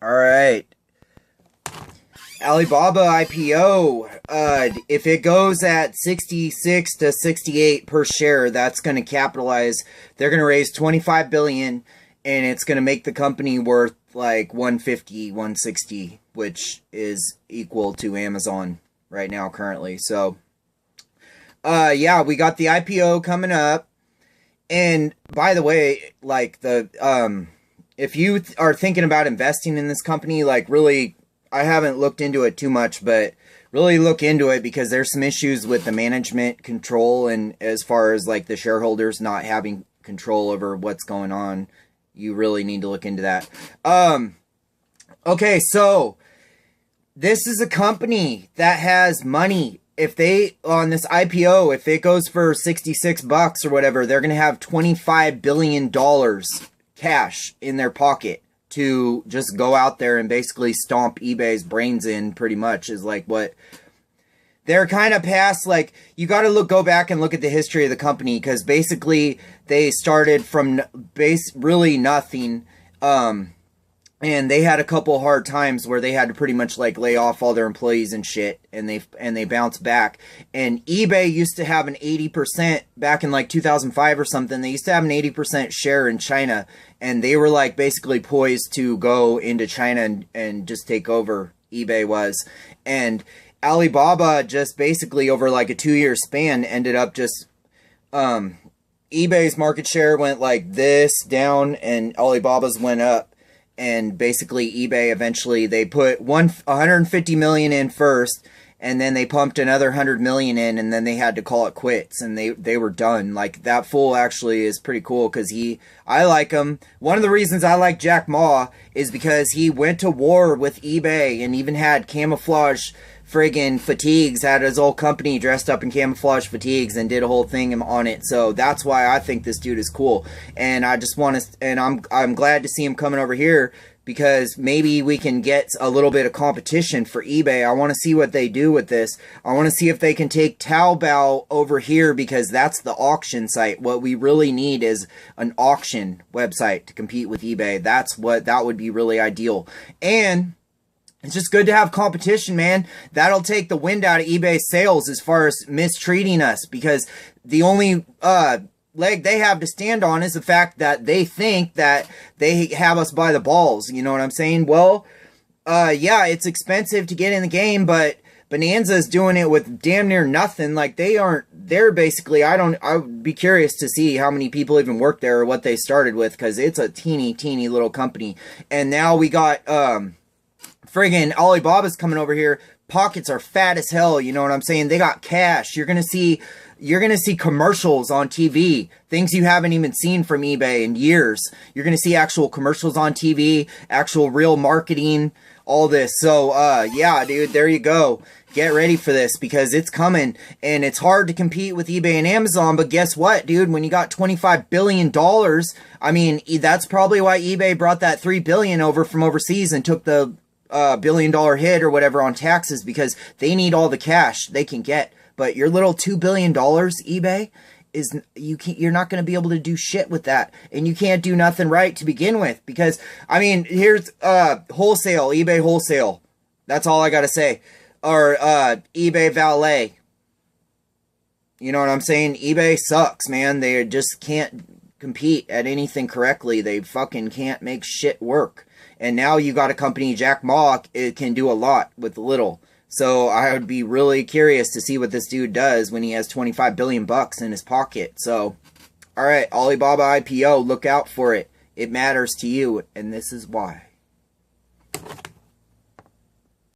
All right. Alibaba IPO. If it goes at 66 to 68 per share, that's going to capitalize. They're going to raise 25 billion, and it's going to make the company worth like 150, 160, which is equal to Amazon right now currently. So, yeah, we got the IPO coming up. And by the way, like if you are thinking about investing in this company, like really, I haven't looked into it too much, but really look into it because there's some issues with the management control and as far as like the shareholders not having control over what's going on. You really need to look into that. Okay, so this is a company that has money. If they, on this IPO, if it goes for 66 bucks or whatever, they're going to have $25 billion cash in their pocket to just go out there and basically stomp eBay's brains in, pretty much, is like what they're kind of past. Like, you got to go back and look at the history of the company, because basically they started from really nothing. And they had a couple hard times where they had to pretty much like lay off all their employees and shit, and they bounced back. And eBay used to have an 80% back in like 2005 or something. They used to have an 80% share in China, and they were like basically poised to go into China and just take over. eBay was. And Alibaba just basically over like a 2-year span ended up just eBay's market share went like this down and Alibaba's went up. And basically eBay eventually, they put 150 million in first, and then they pumped another 100 million in, and then they had to call it quits, and they were done. Like, that fool actually is pretty cool, because I like him. One of the reasons I like Jack Ma is because he went to war with eBay and even had camouflage friggin' fatigues, had his whole company dressed up in camouflage fatigues and did a whole thing on it. So that's why I think this dude is cool. And I just want to, and I'm glad to see him coming over here, because maybe we can get a little bit of competition for eBay. I want to see what they do with this. I want to see if they can take Taobao over here, because that's the auction site. What we really need is an auction website to compete with eBay. That would be really ideal. And it's just good to have competition, man. That'll take the wind out of eBay's sails as far as mistreating us, because the only leg they have to stand on is the fact that they think that they have us by the balls. You know what I'm saying? Well, yeah, it's expensive to get in the game, but Bonanza is doing it with damn near nothing. Like, they're basically, I would be curious to see how many people even work there or what they started with, because it's a teeny little company. And now we got, friggin' Alibaba's coming over here. Pockets are fat as hell, you know what I'm saying? They got cash. You're gonna see commercials on TV, things you haven't even seen from eBay in years. You're gonna see actual commercials on TV, actual real marketing, all this. So, yeah, dude, there you go. Get ready for this, because it's coming, and it's hard to compete with eBay and Amazon. But guess what, dude? When you got $25 billion, I mean, that's probably why eBay brought that $3 billion over from overseas and took the $1 billion hit or whatever on taxes, because they need all the cash they can get. But your little $2 billion, eBay, you're not going to be able to do shit with that, and you can't do nothing right to begin with, because I mean, here's wholesale, eBay wholesale. That's all I got to say. Or eBay valet. You know what I'm saying? eBay sucks, man. They just can't compete at anything correctly. They fucking can't make shit work. And now you got a company, Jack Ma, it can do a lot with little. So I would be really curious to see what this dude does when he has 25 billion bucks in his pocket. So, all right, Alibaba IPO, look out for it. It matters to you, and this is why.